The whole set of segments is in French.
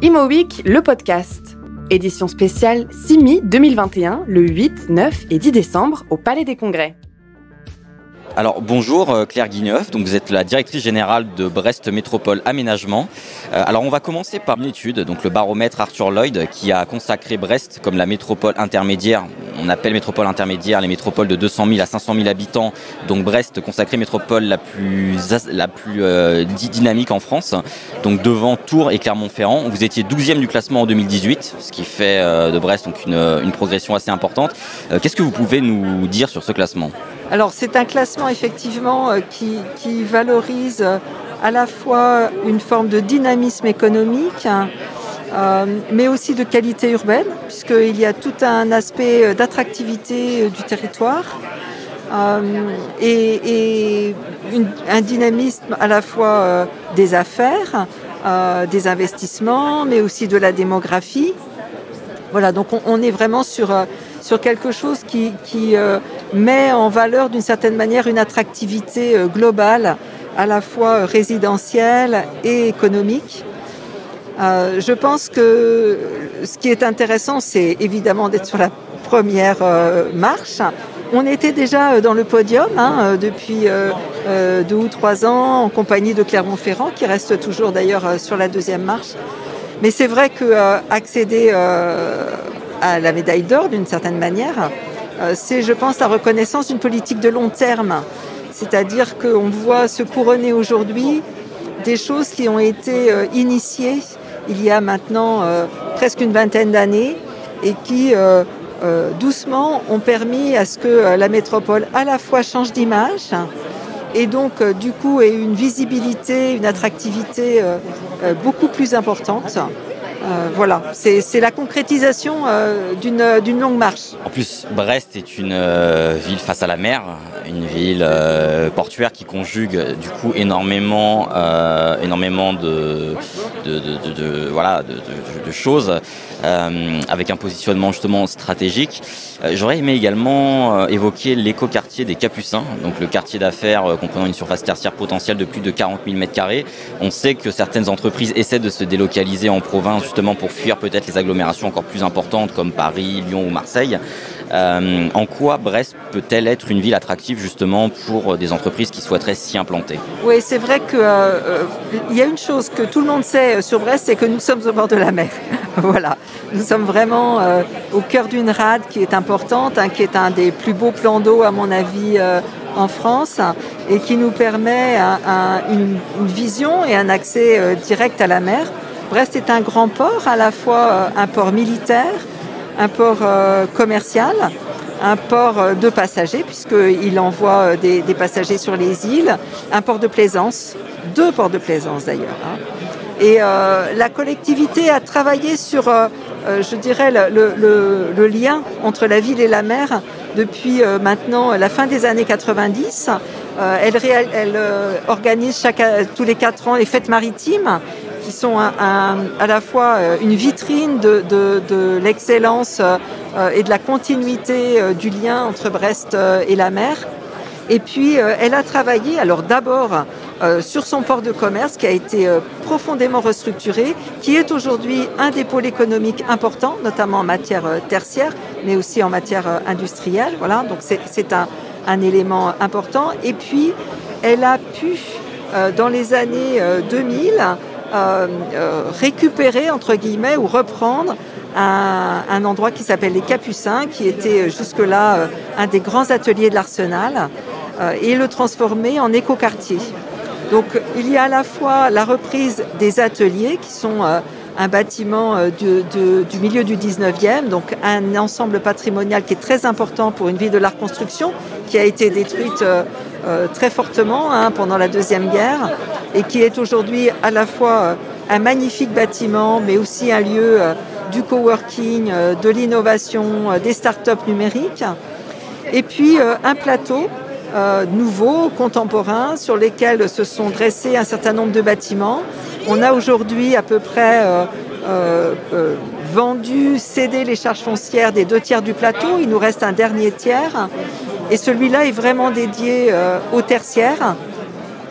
Imo Week, le podcast. Édition spéciale CIMI 2021, le 8, 9 et 10 décembre au Palais des Congrès. Alors bonjour Claire Guigneuf, donc vous êtes la directrice générale de Brest Métropole Aménagement. Alors on va commencer par une étude, donc le baromètre Arthur Lloyd, qui a consacré Brest comme la métropole intermédiaire. On appelle métropole intermédiaire les métropoles de 200 000 à 500 000 habitants. Donc Brest consacrée métropole la plus dynamique en France. Donc devant Tours et Clermont-Ferrand. Vous étiez 12e du classement en 2018, ce qui fait de Brest donc une progression assez importante. Qu'est-ce que vous pouvez nous dire sur ce classement ? Alors c'est un classement effectivement qui valorise à la fois une forme de dynamisme économique, mais aussi de qualité urbaine, puisqu'il y a tout un aspect d'attractivité du territoire et un dynamisme à la fois des affaires, des investissements, mais aussi de la démographie. Voilà, donc on est vraiment sur quelque chose qui met en valeur d'une certaine manière une attractivité globale, à la fois résidentielle et économique. Je pense que ce qui est intéressant, c'est évidemment d'être sur la première marche. On était déjà dans le podium depuis 2 ou 3 ans en compagnie de Clermont-Ferrand, qui reste toujours d'ailleurs sur la deuxième marche. Mais c'est vrai qu'accéder à la médaille d'or d'une certaine manière, c'est, je pense, la reconnaissance d'une politique de long terme. C'est-à-dire qu'on voit se couronner aujourd'hui des choses qui ont été initiées il y a maintenant presque une vingtaine d'années et qui, doucement, ont permis à ce que la métropole à la fois change d'image et donc, du coup, ait une visibilité, une attractivité beaucoup plus importante. Voilà, c'est la concrétisation d'une longue marche. En plus, Brest est une ville face à la mer, une ville portuaire qui conjugue du coup énormément de choses avec un positionnement justement stratégique. J'aurais aimé également évoquer l'écoquartier des Capucins, donc le quartier d'affaires comprenant une surface tertiaire potentielle de plus de 40 000 m². On sait que certaines entreprises essaient de se délocaliser en province justement pour fuir peut-être les agglomérations encore plus importantes comme Paris, Lyon ou Marseille. En quoi Brest peut-elle être une ville attractive justement pour des entreprises qui souhaiteraient s'y implanter ? Oui, c'est vrai qu'il y a une chose que tout le monde sait sur Brest, c'est que nous sommes au bord de la mer. Voilà, nous sommes vraiment au cœur d'une rade qui est importante, qui est un des plus beaux plans d'eau à mon avis en France et qui nous permet une vision et un accès direct à la mer. Brest est un grand port, à la fois un port militaire, un port commercial, un port de passagers, puisqu'il envoie des passagers sur les îles, un port de plaisance, 2 ports de plaisance d'ailleurs. Et la collectivité a travaillé sur, je dirais, le lien entre la ville et la mer depuis maintenant la fin des années 90. Elle organise tous les 4 ans les fêtes maritimes, qui sont à la fois une vitrine de l'excellence et de la continuité du lien entre Brest et la mer. Et puis, elle a travaillé, alors d'abord, sur son port de commerce qui a été profondément restructuré, qui est aujourd'hui un des pôles économiques importants, notamment en matière tertiaire, mais aussi en matière industrielle. Voilà, donc c'est un élément important. Et puis, elle a pu, dans les années 2000, récupérer, entre guillemets, ou reprendre un endroit qui s'appelle les Capucins, qui était jusque-là un des grands ateliers de l'Arsenal, et le transformer en écoquartier. Donc il y a à la fois la reprise des ateliers, qui sont un bâtiment du milieu du 19e, donc un ensemble patrimonial qui est très important pour une ville de la reconstruction, qui a été détruite très fortement pendant la Deuxième Guerre, et qui est aujourd'hui à la fois un magnifique bâtiment, mais aussi un lieu du coworking, de l'innovation, des startups numériques. Et puis un plateau nouveau, contemporain, sur lesquels se sont dressés un certain nombre de bâtiments. On a aujourd'hui à peu près vendu, cédé les charges foncières des 2 tiers du plateau. Il nous reste un dernier tiers. Et celui-là est vraiment dédié au tertiaire,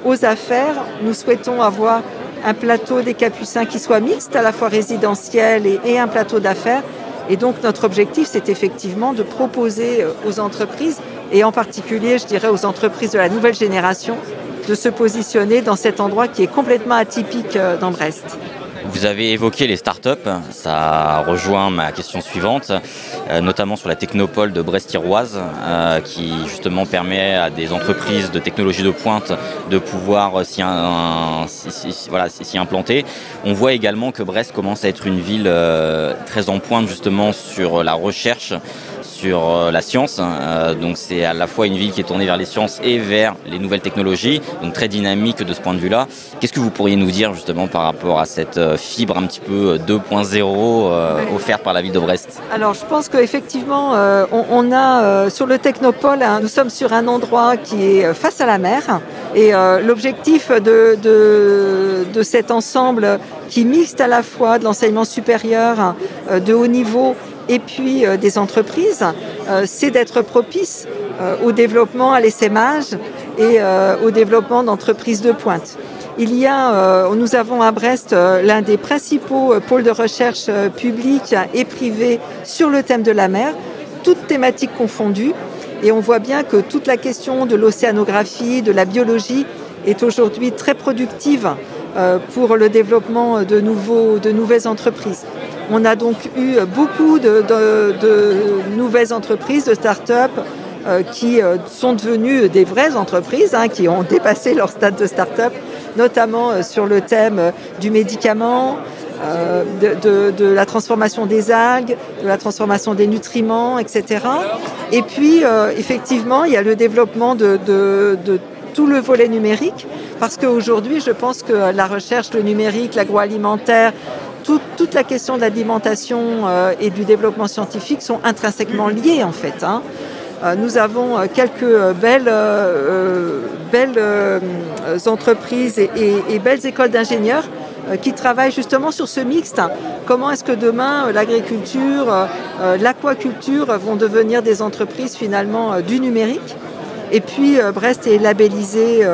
aux affaires. Nous souhaitons avoir un plateau des Capucins qui soit mixte, à la fois résidentiel et un plateau d'affaires. Et donc notre objectif, c'est effectivement de proposer aux entreprises, et en particulier, je dirais, aux entreprises de la nouvelle génération, de se positionner dans cet endroit qui est complètement atypique dans Brest. Vous avez évoqué les startups, ça rejoint ma question suivante, notamment sur la technopole de Brest-Iroise, qui justement permet à des entreprises de technologie de pointe de pouvoir s'y implanter. On voit également que Brest commence à être une ville très en pointe justement sur la recherche, sur la science, donc c'est à la fois une ville qui est tournée vers les sciences et vers les nouvelles technologies, donc très dynamique de ce point de vue-là. Qu'est-ce que vous pourriez nous dire justement par rapport à cette fibre un petit peu 2.0 offerte par la ville de Brest? Alors je pense qu'effectivement, on a sur le Technopole, nous sommes sur un endroit qui est face à la mer, et l'objectif de cet ensemble qui mixte à la fois de l'enseignement supérieur de haut niveau et puis des entreprises, c'est d'être propice au développement, à l'essaimage et au développement d'entreprises de pointe. Nous avons à Brest l'un des principaux pôles de recherche publics et privés sur le thème de la mer, toutes thématiques confondues, et on voit bien que toute la question de l'océanographie, de la biologie est aujourd'hui très productive pour le développement de nouvelles entreprises. On a donc eu beaucoup de nouvelles entreprises, de start-up qui sont devenues des vraies entreprises, qui ont dépassé leur stade de start-up, notamment sur le thème du médicament, de la transformation des algues, de la transformation des nutriments, etc. Et puis, effectivement, il y a le développement de tout le volet numérique, parce qu'aujourd'hui, je pense que la recherche, le numérique, l'agroalimentaire, toute la question de l'alimentation et du développement scientifique sont intrinsèquement liés en fait. Nous avons quelques belles entreprises et belles écoles d'ingénieurs qui travaillent justement sur ce mixte. Comment est-ce que demain l'agriculture, l'aquaculture vont devenir des entreprises finalement du numérique? Et puis Brest est labellisé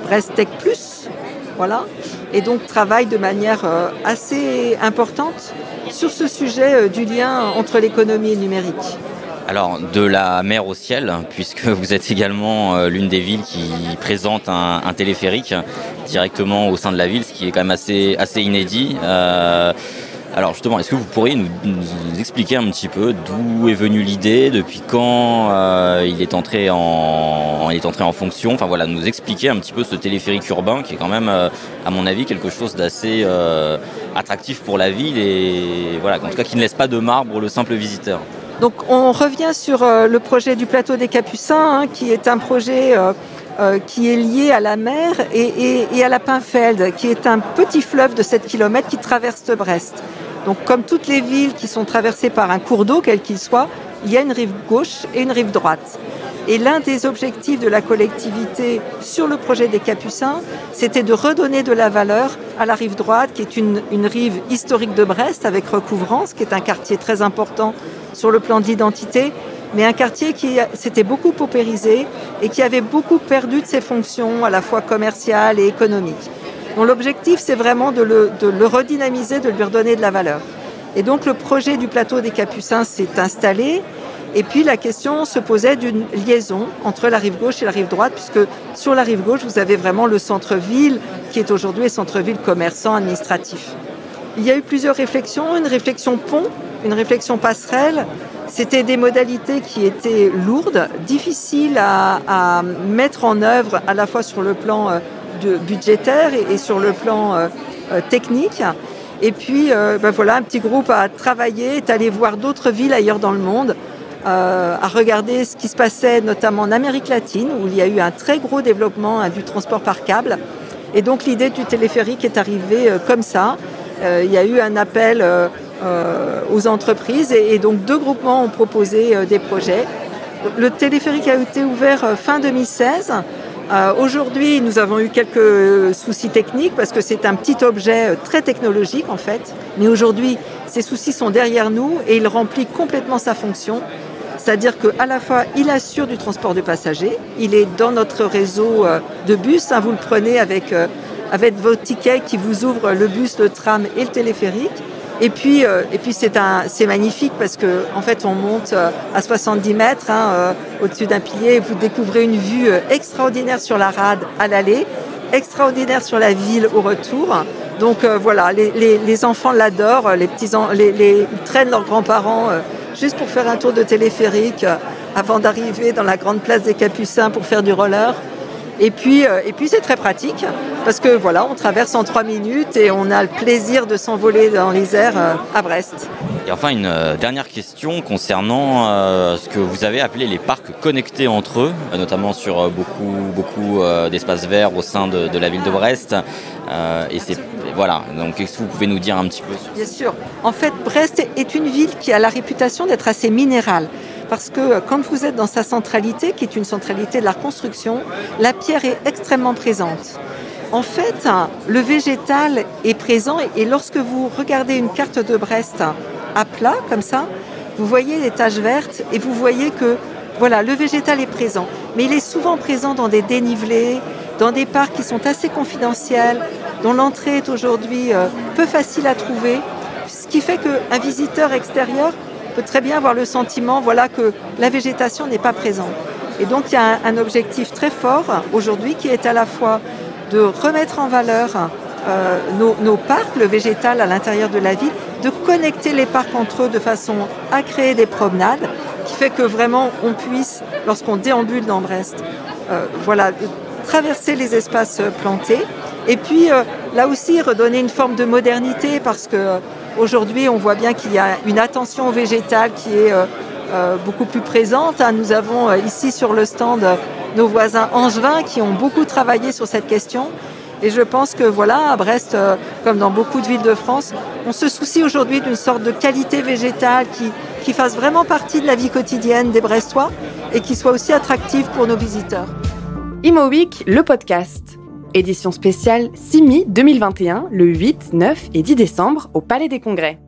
Brest Tech Plus, voilà, et donc travaille de manière assez importante sur ce sujet du lien entre l'économie et le numérique. Alors, de la mer au ciel, puisque vous êtes également l'une des villes qui présente un téléphérique directement au sein de la ville, ce qui est quand même assez inédit. Alors justement, est-ce que vous pourriez nous expliquer un petit peu d'où est venue l'idée, depuis quand il est entré en fonction, enfin voilà, nous expliquer un petit peu ce téléphérique urbain qui est quand même, à mon avis, quelque chose d'assez attractif pour la ville et voilà, en tout cas qui ne laisse pas de marbre le simple visiteur. Donc on revient sur le projet du plateau des Capucins, qui est un projet qui est lié à la mer et à la Pinfeld, qui est un petit fleuve de 7 km qui traverse Brest. Donc comme toutes les villes qui sont traversées par un cours d'eau, quel qu'il soit, il y a une rive gauche et une rive droite. Et l'un des objectifs de la collectivité sur le projet des Capucins, c'était de redonner de la valeur à la rive droite, qui est une rive historique de Brest, avec Recouvrance, qui est un quartier très important sur le plan de l'identité, mais un quartier qui s'était beaucoup paupérisé et qui avait beaucoup perdu de ses fonctions à la fois commerciales et économiques. Donc l'objectif, c'est vraiment de le redynamiser, de lui redonner de la valeur. Et donc le projet du plateau des Capucins s'est installé, et puis la question se posait d'une liaison entre la rive gauche et la rive droite, puisque sur la rive gauche, vous avez vraiment le centre-ville, qui est aujourd'hui un centre-ville commerçant, administratif. Il y a eu plusieurs réflexions, une réflexion pont, une réflexion passerelle. C'était des modalités qui étaient lourdes, difficiles à mettre en œuvre à la fois sur le plan budgétaire et sur le plan technique. Et puis, voilà, un petit groupe a travaillé, est allé voir d'autres villes ailleurs dans le monde, à regarder ce qui se passait notamment en Amérique latine, où il y a eu un très gros développement du transport par câble. Et donc l'idée du téléphérique est arrivée comme ça. Il y a eu un appel aux entreprises et donc 2 groupements ont proposé des projets. Le téléphérique a été ouvert fin 2016. Aujourd'hui, nous avons eu quelques soucis techniques parce que c'est un petit objet très technologique en fait. Mais aujourd'hui, ces soucis sont derrière nous et il remplit complètement sa fonction. C'est-à-dire qu'à la fois, il assure du transport de passagers, il est dans notre réseau de bus. Vous le prenez avec avec votre ticket qui vous ouvre le bus, le tram et le téléphérique. Et puis c'est magnifique parce que en fait on monte à 70 mètres au-dessus d'un pilier. Vous découvrez une vue extraordinaire sur la rade à l'aller, extraordinaire sur la ville au retour. Donc voilà, les enfants l'adorent, ils traînent leurs grands-parents juste pour faire un tour de téléphérique avant d'arriver dans la grande place des Capucins pour faire du roller. Et puis c'est très pratique parce que voilà, on traverse en 3 minutes et on a le plaisir de s'envoler dans les airs à Brest. Et enfin, une dernière question concernant ce que vous avez appelé les parcs connectés entre eux, notamment sur beaucoup d'espaces verts au sein de la ville de Brest. Voilà, donc qu'est-ce que vous pouvez nous dire un petit peu sur ça ? Bien sûr. En fait, Brest est une ville qui a la réputation d'être assez minérale. Parce que quand vous êtes dans sa centralité, qui est une centralité de la construction, la pierre est extrêmement présente. En fait, le végétal est présent et lorsque vous regardez une carte de Brest à plat, comme ça, vous voyez les taches vertes et vous voyez que voilà, le végétal est présent. Mais il est souvent présent dans des dénivelés, dans des parcs qui sont assez confidentiels, dont l'entrée est aujourd'hui peu facile à trouver, ce qui fait qu'un visiteur extérieur peut très bien avoir le sentiment que la végétation n'est pas présente. Et donc il y a un objectif très fort aujourd'hui qui est à la fois de remettre en valeur nos parcs, le végétal à l'intérieur de la ville, de connecter les parcs entre eux de façon à créer des promenades, qui fait que vraiment on puisse, lorsqu'on déambule dans Brest, traverser les espaces plantés. Et puis là aussi redonner une forme de modernité parce que aujourd'hui, on voit bien qu'il y a une attention au végétal qui est beaucoup plus présente. Nous avons ici sur le stand nos voisins angevins qui ont beaucoup travaillé sur cette question. Et je pense que à Brest, comme dans beaucoup de villes de France, on se soucie aujourd'hui d'une sorte de qualité végétale qui fasse vraiment partie de la vie quotidienne des Brestois et qui soit aussi attractive pour nos visiteurs. Imo Week, le podcast. Édition spéciale CIMI 2021, le 8, 9 et 10 décembre au Palais des Congrès.